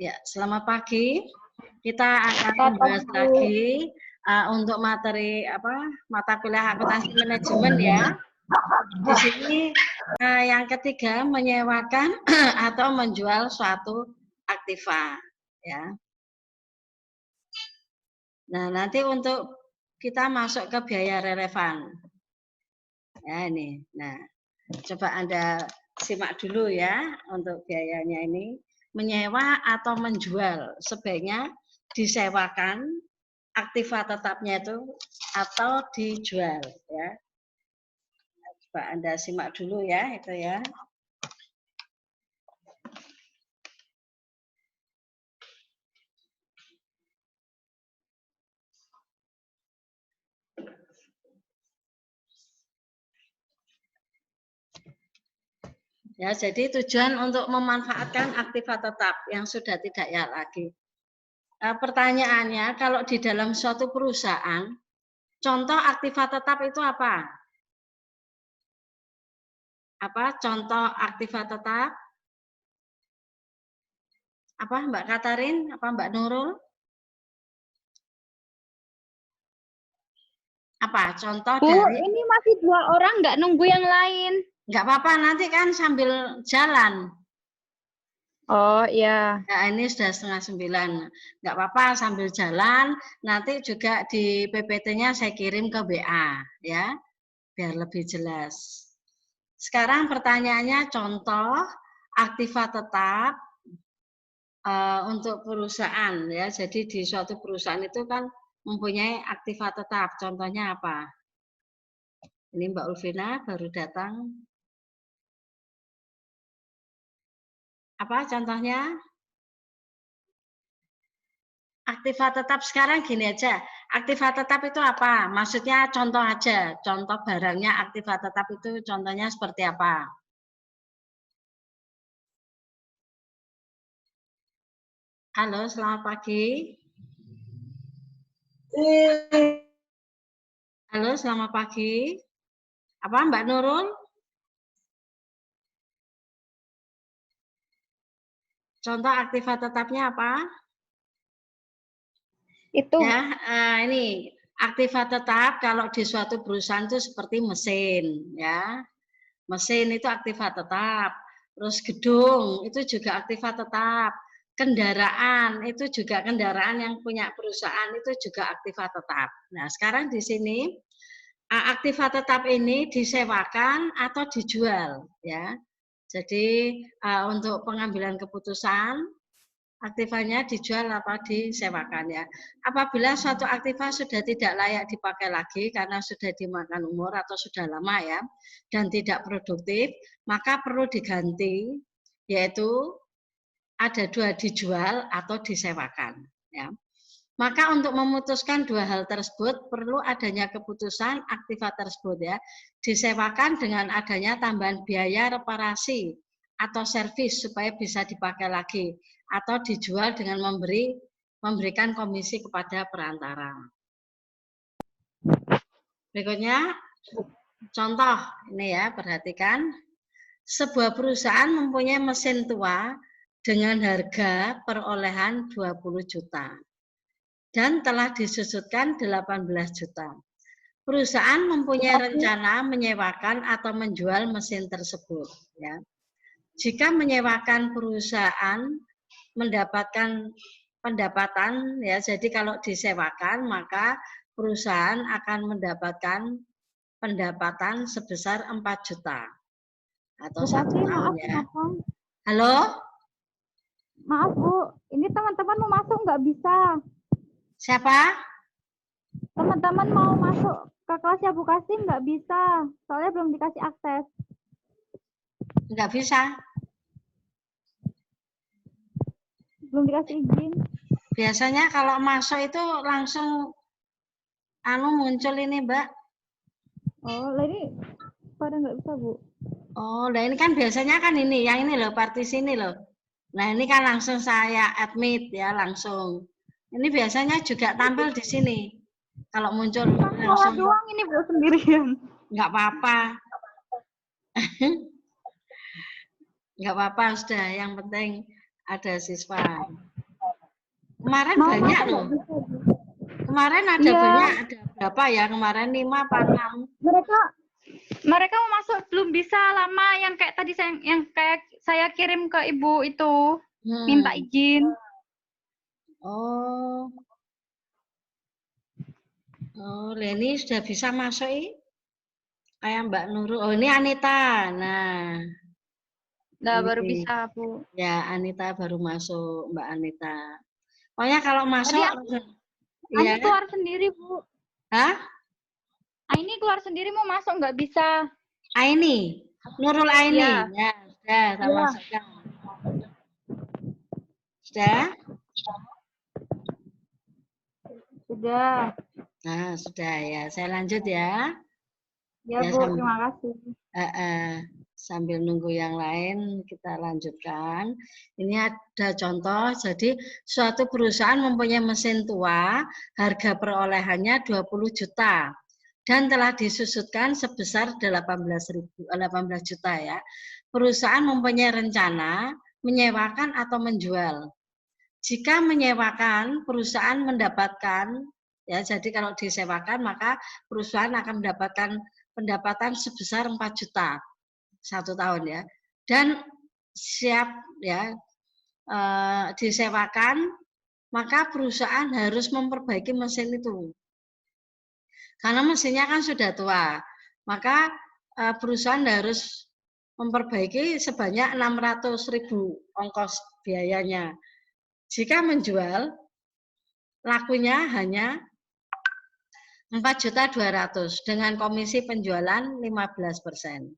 Ya, selamat pagi. Kita akan membahas lagi untuk materi mata kuliah akuntansi manajemen ya. Di sini yang ketiga menyewakan atau menjual suatu aktiva ya. Nah, nanti untuk kita masuk ke biaya relevan. Ya ini. Nah, coba Anda simak dulu ya untuk biayanya ini. Menyewa atau menjual, sebaiknya disewakan aktiva tetapnya itu atau dijual ya. Coba Anda simak dulu ya itu ya. Ya, jadi tujuan untuk memanfaatkan aktiva tetap yang sudah tidak ya lagi. Pertanyaannya, kalau di dalam suatu perusahaan, contoh aktiva tetap itu apa? Apa contoh aktiva tetap? Apa Mbak Katarin? Apa Mbak Nurul? Apa contoh Bu, dari? ini masih 2 orang, nggak nunggu yang lain. Nggak apa-apa, nanti kan sambil jalan. Oh iya. Nah, ini sudah 8:30. Nggak apa-apa sambil jalan. Nanti juga di PPT-nya saya kirim ke WA ya, biar lebih jelas. Sekarang pertanyaannya contoh aktiva tetap untuk perusahaan ya. Jadi di suatu perusahaan itu kan mempunyai aktiva tetap. Contohnya apa? Ini Mbak Ulvina baru datang. Apa contohnya? Aktiva tetap sekarang gini aja. Aktiva tetap itu apa? Maksudnya contoh aja. Contoh barangnya aktiva tetap itu contohnya seperti apa? Halo, selamat pagi. Halo, selamat pagi. Apa Mbak Nurul? Contoh aktiva tetapnya apa? Itu. Ya, ini aktiva tetap kalau di suatu perusahaan itu seperti mesin, ya. Mesin itu aktiva tetap. Terus gedung itu juga aktiva tetap. Kendaraan itu juga kendaraan yang punya perusahaan itu juga aktiva tetap. Nah, sekarang di sini aktiva tetap ini disewakan atau dijual, ya. Jadi untuk pengambilan keputusan aktivanya dijual apa disewakan ya. Apabila suatu aktiva sudah tidak layak dipakai lagi karena sudah dimakan umur atau sudah lama ya dan tidak produktif, maka perlu diganti, yaitu ada dua, dijual atau disewakan ya. Maka untuk memutuskan dua hal tersebut perlu adanya keputusan aktiva tersebut ya. Disewakan dengan adanya tambahan biaya reparasi atau servis supaya bisa dipakai lagi, atau dijual dengan memberikan komisi kepada perantara. Berikutnya contoh ini ya, perhatikan. Sebuah perusahaan mempunyai mesin tua dengan harga perolehan 20 juta dan telah disusutkan 18 juta. Perusahaan mempunyai rencana menyewakan atau menjual mesin tersebut ya. Jika menyewakan, perusahaan mendapatkan pendapatan ya. Jadi kalau disewakan maka perusahaan akan mendapatkan pendapatan sebesar 4 juta atau 1 tahun ya. Halo? Maaf Bu, ini teman-teman mau masuk nggak bisa. Siapa? Teman-teman mau masuk ke kelasnya Bu Kasim nggak bisa, soalnya belum dikasih akses. Nggak bisa. Belum dikasih izin. Biasanya kalau masuk itu langsung muncul ini Mbak. Oh, lah ini pada nggak bisa Bu. Oh, nah ini kan biasanya kan ini, yang ini loh, partisi ini loh. Nah ini kan langsung saya admit ya langsung. Ini biasanya juga tampil di sini. Kalau muncul langsung. Doang ini Bu sendirian. Nggak apa-apa. Nggak apa-apa sudah. Yang penting ada siswa. Kemarin Mau banyak masuk loh. nggak bisa, Bu. Kemarin ada Iya. banyak, ada berapa ya? Kemarin 5 apa 6? Mereka mau masuk belum bisa lama yang kayak tadi saya kirim ke ibu itu minta izin. Oh. Oh, Leni sudah bisa masuk kayak Mbak Nurul. Oh, ini Anita. Nah, Nah, ini. baru bisa, Bu. Ya, Anita baru masuk, Mbak Anita. Pokoknya kalau masuk, Ini keluar sendiri, Bu. Hah? Ini keluar sendiri mau masuk nggak bisa. Aini, Nurul Aini. Ya, sudah, sama masukkan. Sudah? Sudah. Nah, sudah ya. Saya lanjut ya. Ya, Bu, terima kasih. Sambil nunggu yang lain, kita lanjutkan. Ini ada contoh, jadi suatu perusahaan mempunyai mesin tua, harga perolehannya 20 juta, dan telah disusutkan sebesar 18 juta ya. Perusahaan mempunyai rencana menyewakan atau menjual. Jika menyewakan, perusahaan mendapatkan, ya jadi kalau disewakan maka perusahaan akan mendapatkan pendapatan sebesar 4 juta 1 tahun ya, dan siap ya disewakan, maka perusahaan harus memperbaiki mesin itu karena mesinnya kan sudah tua, maka perusahaan harus memperbaiki sebanyak 600.000 ongkos biayanya. Jika menjual, lakunya hanya 4.200.000 dengan komisi penjualan 15%.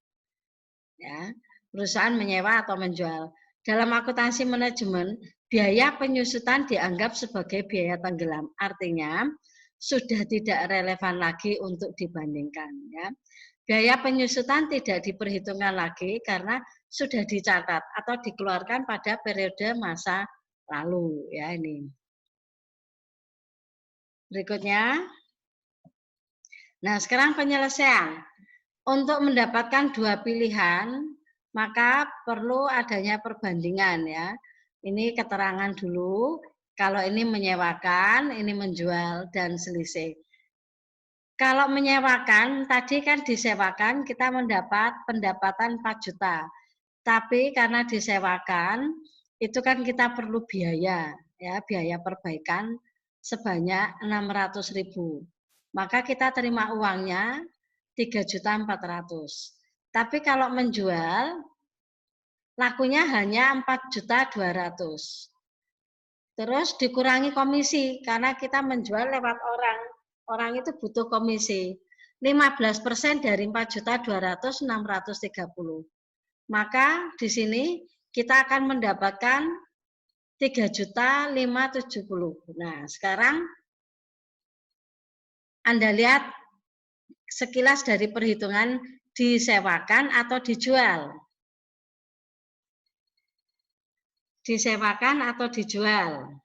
Ya, perusahaan menyewa atau menjual. Dalam akuntansi manajemen, biaya penyusutan dianggap sebagai biaya tenggelam. Artinya, sudah tidak relevan lagi untuk dibandingkan. Ya. Biaya penyusutan tidak diperhitungkan lagi karena sudah dicatat atau dikeluarkan pada periode masa lalu. Ya, ini. Berikutnya. Nah, sekarang penyelesaian. Untuk mendapatkan dua pilihan, maka perlu adanya perbandingan ya. Ini keterangan dulu, kalau ini menyewakan, ini menjual dan selisih. Kalau menyewakan, tadi kan disewakan kita mendapat pendapatan 4 juta. Tapi karena disewakan, itu kan kita perlu biaya, ya, biaya perbaikan sebanyak 600.000. Maka kita terima uangnya 3.400.000. Tapi kalau menjual, lakunya hanya 4.200.000. Terus dikurangi komisi, karena kita menjual lewat orang. Orang itu butuh komisi. 15% dari 4.200.000, 630. Maka di sini kita akan mendapatkan 3.570. Nah, sekarang Anda lihat sekilas dari perhitungan disewakan atau dijual. Disewakan atau dijual.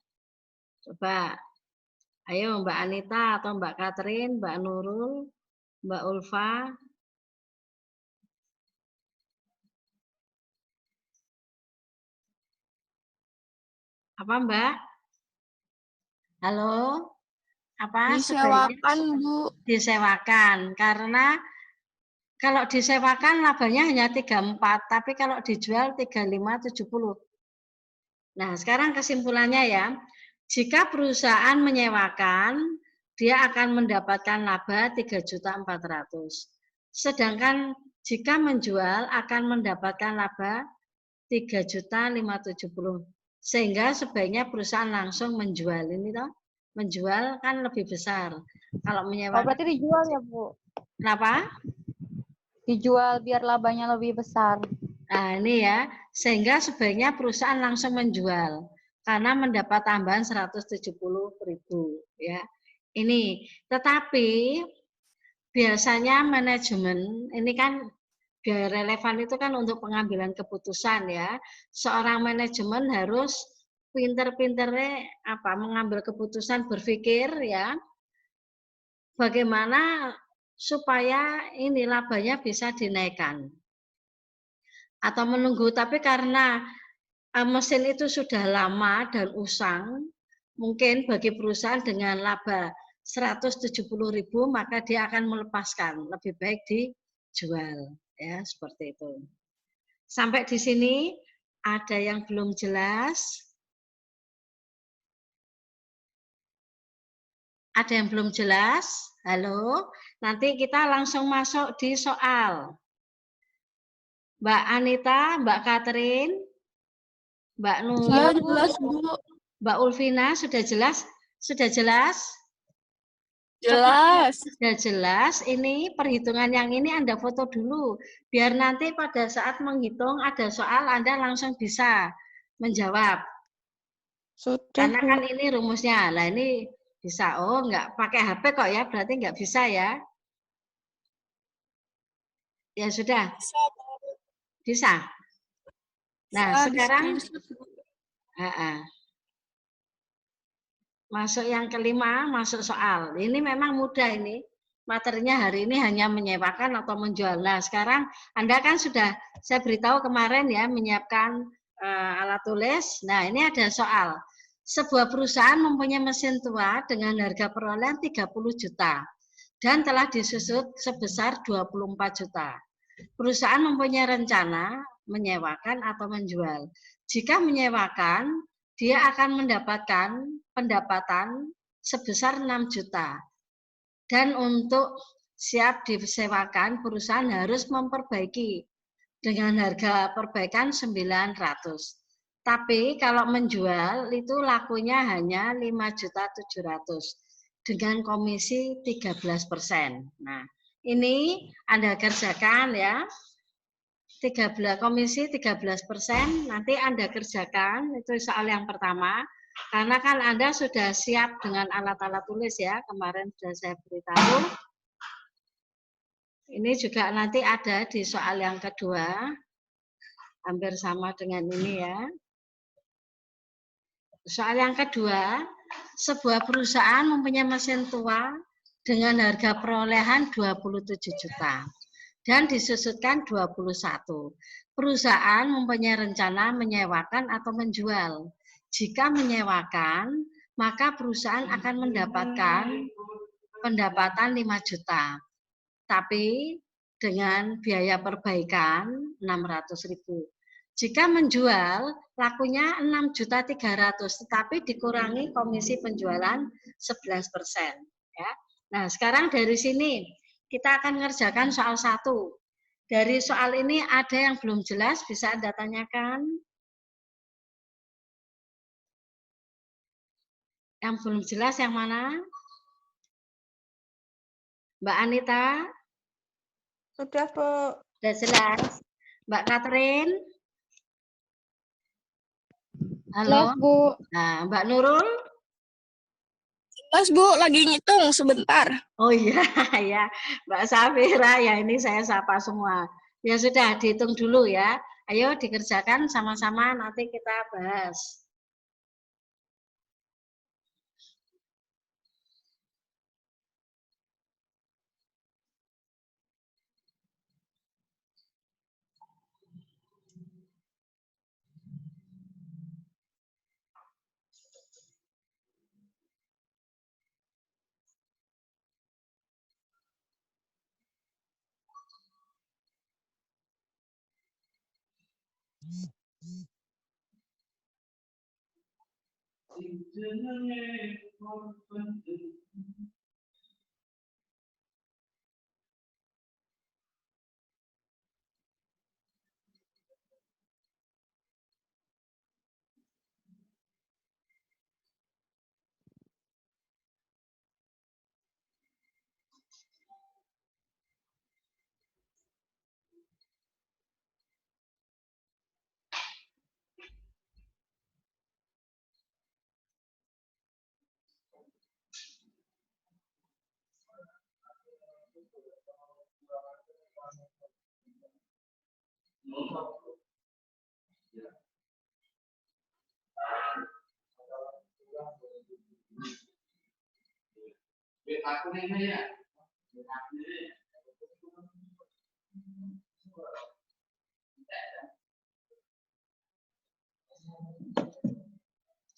Coba, ayo Mbak Anita atau Mbak Catherine, Mbak Nurul, Mbak Ulfa. Apa Mbak? Halo? Apa? Disewakan, Bu. Disewakan, karena kalau disewakan labanya hanya 34, tapi kalau dijual 3570. Nah, sekarang kesimpulannya ya, jika perusahaan menyewakan, dia akan mendapatkan laba 3.400.000. Sedangkan jika menjual akan mendapatkan laba 3.570.000. Sehingga sebaiknya perusahaan langsung menjual ini toh. Menjual kan lebih besar. Kalau menyewa. Oh, berarti dijual ya, Bu? Kenapa? Dijual biar labanya lebih besar. Nah, ini ya, sehingga sebaiknya perusahaan langsung menjual karena mendapat tambahan 170.000 ya. Ini, tetapi biasanya manajemen ini kan biaya relevan itu kan untuk pengambilan keputusan ya. Seorang manajemen harus pinter-pinternya mengambil keputusan, berpikir ya. Bagaimana supaya ini labanya bisa dinaikkan. Atau menunggu, tapi karena mesin itu sudah lama dan usang, mungkin bagi perusahaan dengan laba 170.000 maka dia akan melepaskan, lebih baik dijual, ya seperti itu. Sampai di sini ada yang belum jelas? Ada yang belum jelas? Halo? Nanti kita langsung masuk di soal. Mbak Anita, Mbak Catherine, Mbak Nurul, jelas, Bu. Mbak Ulvina, sudah jelas? Sudah jelas? Jelas. Sudah jelas, ini perhitungan yang ini Anda foto dulu. Biar nanti pada saat menghitung ada soal Anda langsung bisa menjawab. Sudah, Karena Bu. kan ini rumusnya. Nah ini bisa. Oh, nggak pakai HP kok ya, berarti nggak bisa ya. Ya sudah. Bisa. Nah, sekarang masuk yang kelima, masuk soal. Ini memang mudah ini. Materinya hari ini hanya menyewakan atau menjual. Nah, sekarang Anda kan sudah saya beritahu kemarin ya, menyiapkan alat tulis. Nah, ini ada soal. Sebuah perusahaan mempunyai mesin tua dengan harga perolehan 30 juta dan telah disusut sebesar 24 juta. Perusahaan mempunyai rencana menyewakan atau menjual. Jika menyewakan, dia akan mendapatkan pendapatan sebesar 6 juta. Dan untuk siap disewakan, perusahaan harus memperbaiki dengan harga perbaikan 900. Tapi kalau menjual itu lakunya hanya 5.700.000 dengan komisi 13%. Nah, ini Anda kerjakan ya. 13 komisi 13%, nanti Anda kerjakan, itu soal yang pertama. Karena kan Anda sudah siap dengan alat-alat tulis ya, kemarin sudah saya beritahu. Ini juga nanti ada di soal yang kedua, hampir sama dengan ini ya. Soal yang kedua, sebuah perusahaan mempunyai mesin tua dengan harga perolehan 27 juta dan disusutkan 21. Perusahaan mempunyai rencana menyewakan atau menjual. Jika menyewakan, maka perusahaan akan mendapatkan pendapatan 5 juta. Tapi dengan biaya perbaikan 600.000. Jika menjual, lakunya 6.300.000, tetapi dikurangi komisi penjualan 11%. Ya. Nah, sekarang dari sini kita akan mengerjakan soal 1. Dari soal ini ada yang belum jelas, bisa Anda tanyakan. Yang belum jelas yang mana? Mbak Anita? Sudah, Bu. Sudah jelas. Mbak Catherine? Halo? Jelas, Bu. Nah, Mbak Nurul? Jelas, Bu. Lagi ngitung sebentar. Oh iya, ya. Mbak Safira, ya ini saya sapa semua. Ya sudah, dihitung dulu ya. Ayo dikerjakan sama-sama, nanti kita bahas.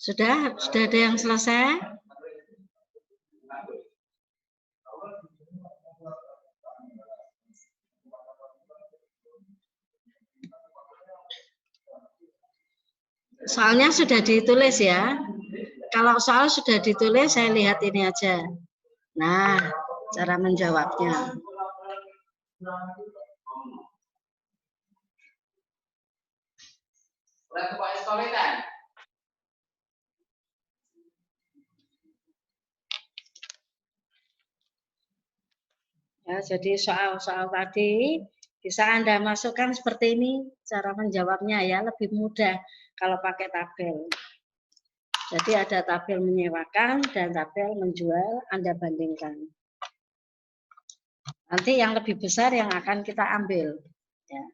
Sudah ada yang selesai? Soalnya sudah ditulis ya. Kalau soal sudah ditulis, saya lihat ini aja. Nah, cara menjawabnya. Ya, jadi soal-soal tadi bisa Anda masukkan seperti ini, cara menjawabnya ya, lebih mudah kalau pakai tabel. Jadi ada tabel menyewakan dan tabel menjual, Anda bandingkan. Nanti yang lebih besar yang akan kita ambil. Ya.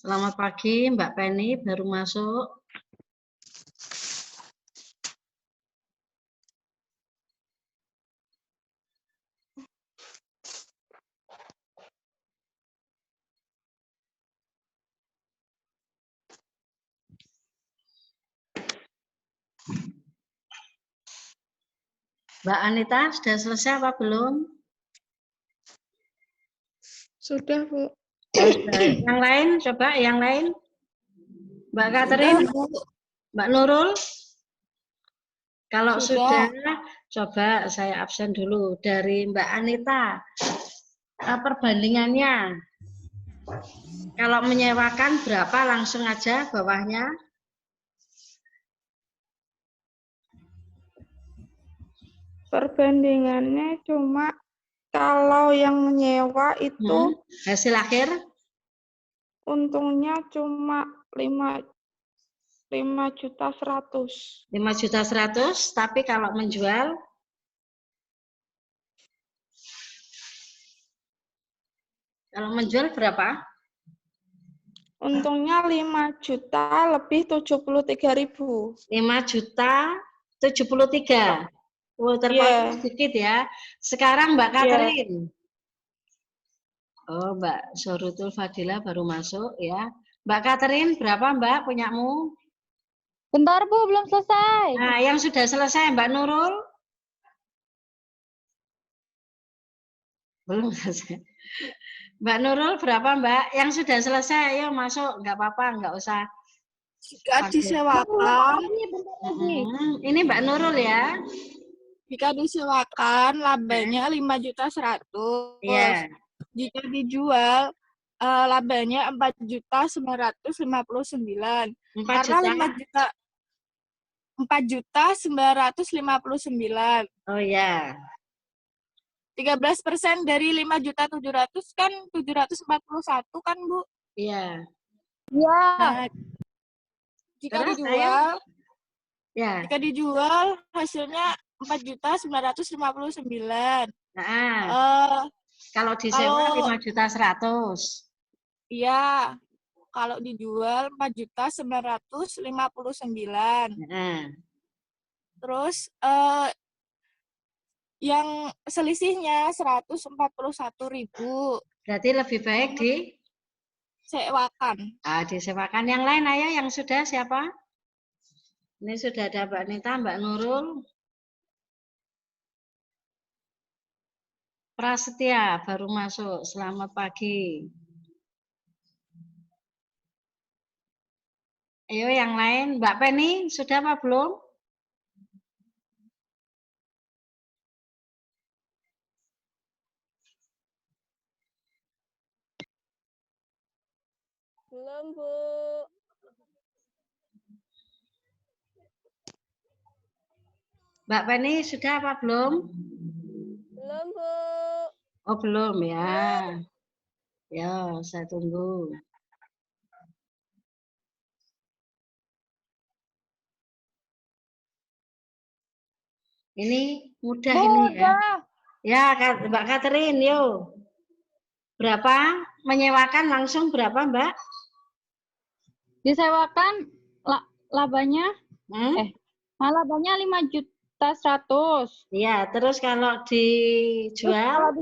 Selamat pagi, Mbak Penny, baru masuk. Mbak Anita, sudah selesai apa belum? Sudah, Bu. Oh, sudah. Yang lain, coba yang lain. Mbak Catherine, Mbak Nurul. Kalau sudah, coba saya absen dulu. Dari Mbak Anita, perbandingannya. Kalau menyewakan berapa, langsung aja bawahnya. Perbandingannya cuma kalau yang menyewa itu Hasil akhir? untungnya cuma 5.100.000. 5.100.000, tapi kalau menjual? Kalau menjual berapa? Untungnya 5 juta lebih 73.000. 5.073.000. Oh, terpaut sedikit ya. Sekarang Mbak Catherine. Oh, Mbak Sorutul Fadila baru masuk ya. Mbak Catherine, berapa Mbak punyamu? Bentar Bu, belum selesai. Nah, yang sudah selesai Mbak Nurul? Belum selesai. Mbak Nurul berapa Mbak? Yang sudah selesai, ayo masuk. Nggak apa-apa, nggak usah. Jika disewakan, ini Mbak Nurul ya. Jika disewakan labanya 5.100.000. Iya. Jika dijual labanya 4.959.000. Karena 4.959.000. Oh ya. 13% dari 5.700.000 kan 741 kan, Bu? Iya. Iya. Nah, jika dijual hasilnya 4.959.000. Nah, kalau disewa 5.100.000. Iya. Kalau dijual 4.959.000. Terus yang selisihnya 141.000. Berarti lebih baik disewakan. Disewakan. Yang lain ayo, yang sudah siapa? Ini sudah ada Mbak Nita, Mbak Nurul. Prasetya baru masuk. Selamat pagi. Ayo yang lain, Mbak Penny sudah apa belum? Belum, Bu. Mbak Penny sudah apa belum? Belum, Bu. Oh, belum ya. Ya, saya tunggu. Ini mudah Bu, ini ya. udah. Ya, Mbak Catherine, yuk. Berapa? Menyewakan langsung berapa, Mbak? Disewakan labanya labanya 5.100.000. Iya, terus kalau dijual?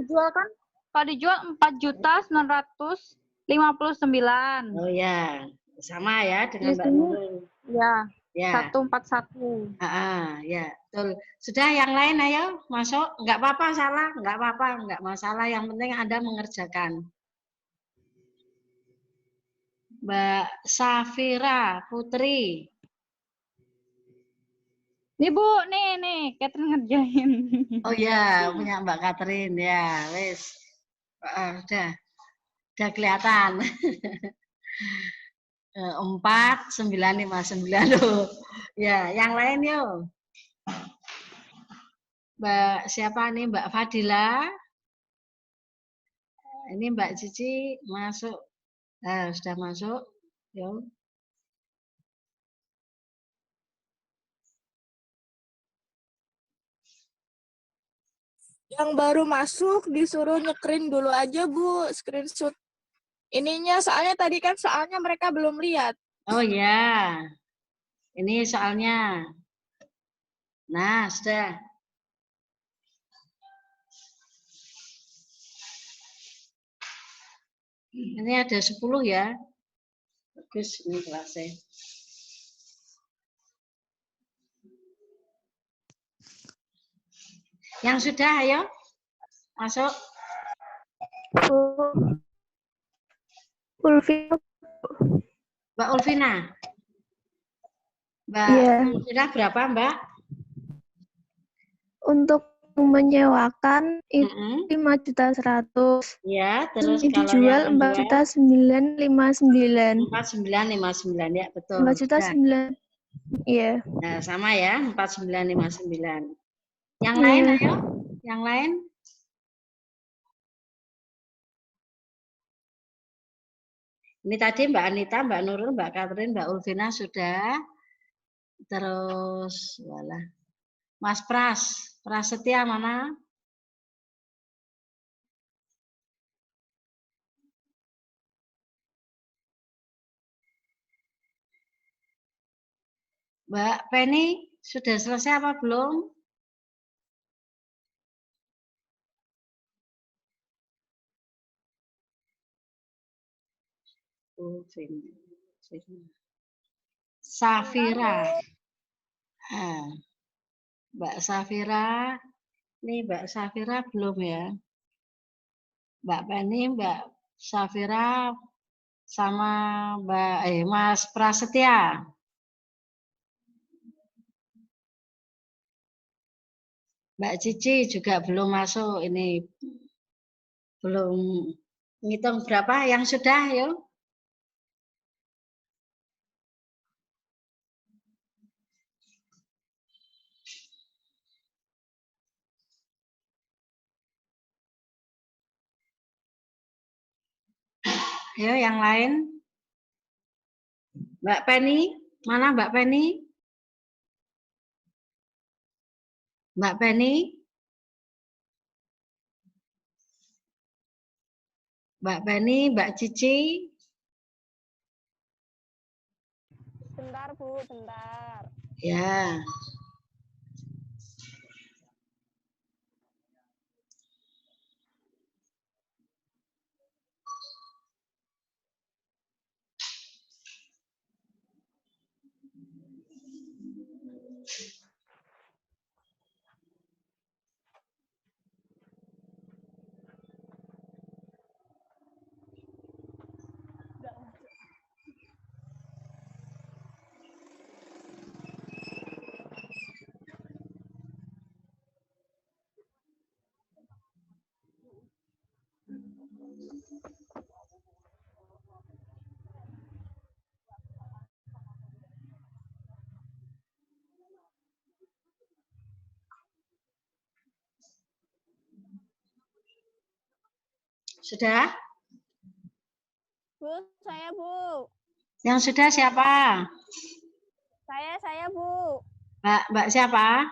Kalau dijual 4.959.000. Oh ya, sama ya dengan Di Mbak sini Nurul. ya, Ya. 141. Ya, betul. Sudah yang lain ayo masuk. Enggak apa-apa salah, enggak apa-apa, enggak masalah. Yang penting Anda mengerjakan. Mbak Safira Putri. Nih Bu, nih, Catherine ngerjain. Oh ya, punya Mbak Catherine ya, wes. Udah kelihatan. 4959 loh. Ya, yang lain yuk. Mbak siapa nih? Mbak Fadila. Ini Mbak Cici masuk. Nah, sudah masuk. Yuk. Yang baru masuk disuruh nyekerin dulu aja, Bu, screenshot ininya. Soalnya tadi kan soalnya mereka belum lihat. Oh ya. Ini soalnya. Nah, sudah. Ini ada 10 ya. Bagus ini kelasnya. Yang sudah ayo. Masuk. Ulfina. Mbak Ulfina. Mbak Ulfina berapa, Mbak? Untuk menyewakan itu 5.100.000. Ya, terus Ini kalau dijual yang 4.959. 4959 ya, betul. 4.900.000. Iya. Nah, sama ya, 4959. Yang lain ayo. Yang lain? Ini tadi Mbak Anita, Mbak Nurul, Mbak Catherine, Mbak Ulfina sudah. Terus, walah. Mas Prasetya mana? Mbak Penny, sudah selesai apa belum? Safira. Mbak Safira, ini Mbak Safira belum ya? Mbak Penny, Mbak Safira, sama Mas Prasetya. Mbak Cici juga belum masuk, ini belum ngitung berapa yang sudah yuk. Ayo yang lain. Mbak Penny, mana Mbak Penny? Mbak Penny? Mbak Penny, Mbak Cici? Bentar, Bu, bentar. Ya. Sudah? Bu, saya Bu. Yang sudah siapa? Saya Bu. Mbak siapa?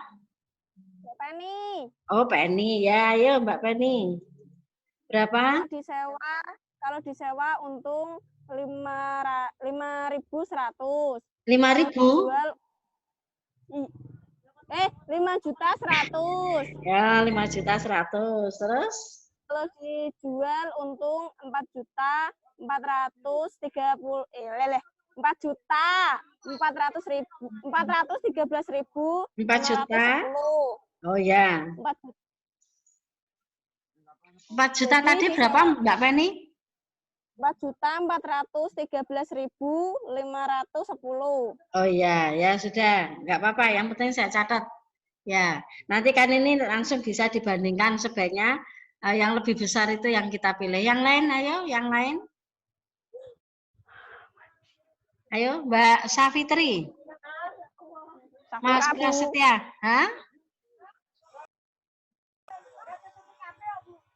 Mbak Penny. Oh, Penny. Ya, ayo Mbak Penny. Berapa? Kalau disewa untung 5.100. 5.000? 5.100.000. Ya, 5.100.000. Terus? Kalau dijual untung 4.430.000. 4.413.000. 4 juta? Oh ya. 4 juta Jadi tadi berapa Mbak Penny? 4.413.510. Oh ya, ya sudah. Nggak apa-apa, yang penting saya catat. Ya, nanti kan ini langsung bisa dibandingkan sebaiknya yang lebih besar itu yang kita pilih. Yang lain, ayo, yang lain. Ayo, Mbak Safitri. Mas Prasetya. Hah?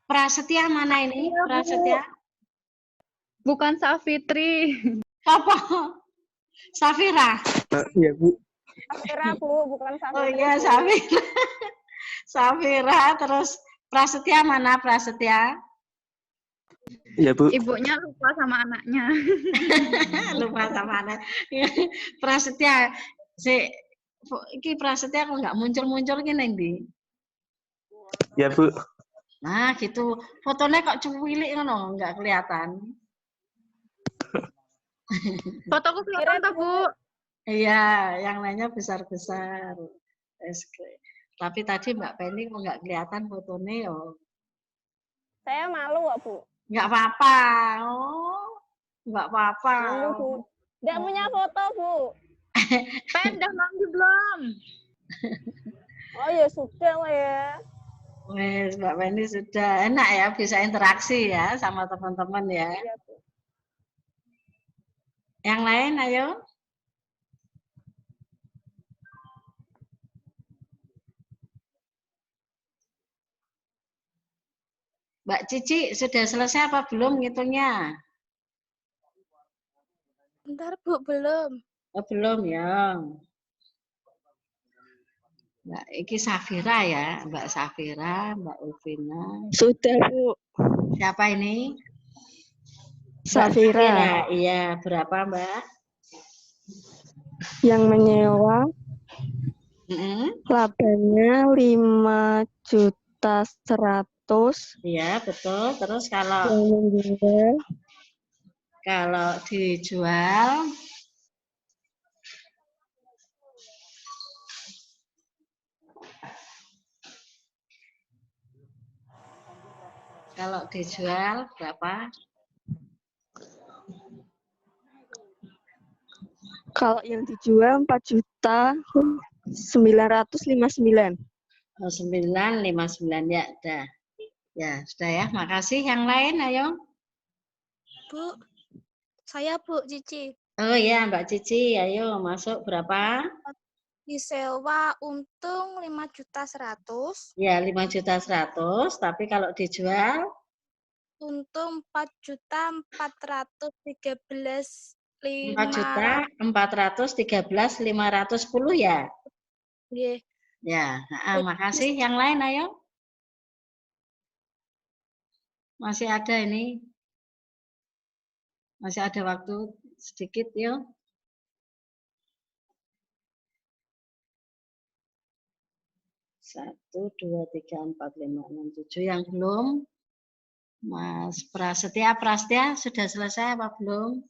Prasetya mana ini? Prasetya? Bukan Safitri. Apa? Safira? Iya, Bu. Safira, Bu, bukan Safira. Oh iya, Safira. Safira, terus Prasetya mana Prasetya? Iya, Bu. Ibunya lupa sama anaknya. Lupa sama anak. Prasetya, iki Prasetya kok nggak muncul-muncul gini, Ndi? Iya, Bu. Nah, gitu. Fotonya kok cuwilik ngono, nggak kelihatan. Fotoku kelihatan toh, Bu? Iya, yang lainnya besar-besar. Tapi tadi Mbak Penny kok nggak kelihatan fotonya yo. Saya malu kok, Bu. Nggak apa-apa. Oh, nggak apa-apa. Malu, Bu. Nggak punya foto, Bu. Pen udah mandi belum? Oh ya sudah lah ya. Wes, Mbak Penny sudah enak ya, bisa interaksi ya sama teman-teman ya. Iya, Bu. Yang lain, ayo. Mbak Cici, sudah selesai apa belum ngitungnya? Bentar, Bu, belum. Oh, belum ya. Mbak Iki Safira ya, Mbak Safira, Mbak Ulvina. Sudah, Bu. Siapa ini? Safira. Iya, berapa Mbak? Yang menyewa labanya 5.100.000. Iya, betul. Terus kalau dijual berapa? Kalau yang dijual 4.959.000. Oh, 959 ya, dah. Ya, sudah ya. Makasih. Yang lain, ayo. Bu, saya Bu Cici. Oh ya, Mbak Cici, ayo masuk berapa? Disewa untung 5.100.000. Ya, 5.100.000, tapi kalau dijual Untung 4.413.500. 4.413.510 ya. Nggih. Ya, makasih. Yang lain ayo. Masih ada ini. Masih ada waktu sedikit yuk. Satu, 2, 3, 4, 5, 6, 7 yang belum. Mas Prasetya sudah selesai apa belum?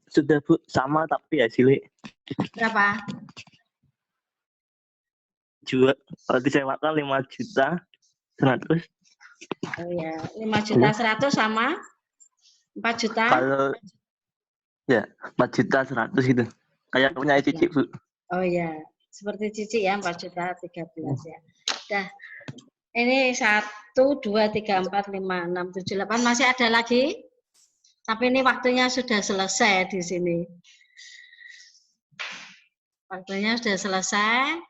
Sudah, Bu. Sama tapi hasilnya. Berapa? Jual, kalau disewakan 5.100.000. Oh ya, 5.100.000 sama 4 juta. Kalau ya 4.100.000 gitu. Kayak punya Cici, Bu. Oh ya, seperti Cici ya, 4.013 ya. Dah. Ini 1, 2, 3, 4, 5, 6, 7, 8. Masih ada lagi? Tapi ini waktunya sudah selesai di sini. Waktunya sudah selesai.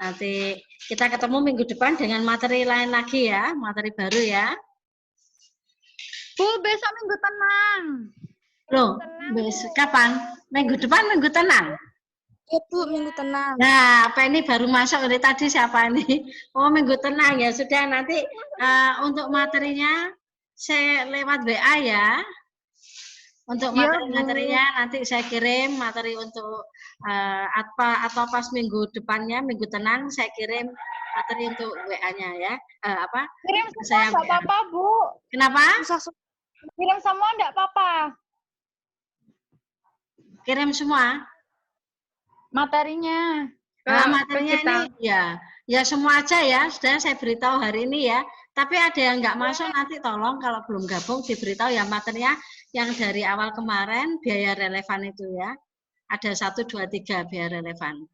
Nanti kita ketemu minggu depan dengan materi lain lagi ya, materi baru ya. Bu, besok minggu tenang. Loh, kapan? Minggu depan minggu tenang? Ya Bu, minggu tenang. Nah, apa ini baru masuk dari tadi siapa ini? Oh, minggu tenang ya. Sudah nanti untuk materinya saya lewat WA ya. Untuk Iya, materi-materinya nanti saya kirim materi untuk atau pas minggu depannya, minggu tenang saya kirim materi untuk WA-nya ya. Kirim Saya semua nggak apa-apa, Bu. Kenapa? Kirim semua nggak apa-apa. Kirim semua? Materinya. Materinya ini ya semua aja ya. Sudah saya beritahu hari ini ya. Tapi ada yang nggak masuk nanti tolong kalau belum gabung diberitahu ya materinya yang dari awal kemarin biaya relevan itu ya. Ada 1, 2, 3 biaya relevan.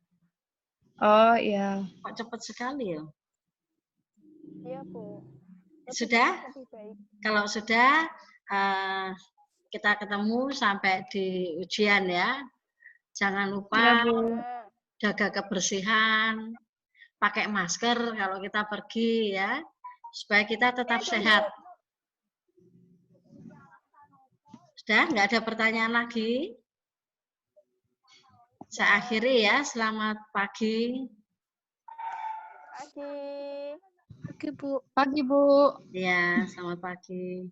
Oh iya. Kok cepat sekali ya? Iya, Bu. Sudah? Lebih baik. Kalau sudah kita ketemu sampai di ujian ya. Jangan lupa jaga kebersihan, pakai masker kalau kita pergi ya, supaya kita tetap sehat. Sudah, nggak ada pertanyaan lagi? Saya akhiri ya, selamat pagi. Pagi. Oke, Bu. Pagi, Bu. Ya, selamat pagi.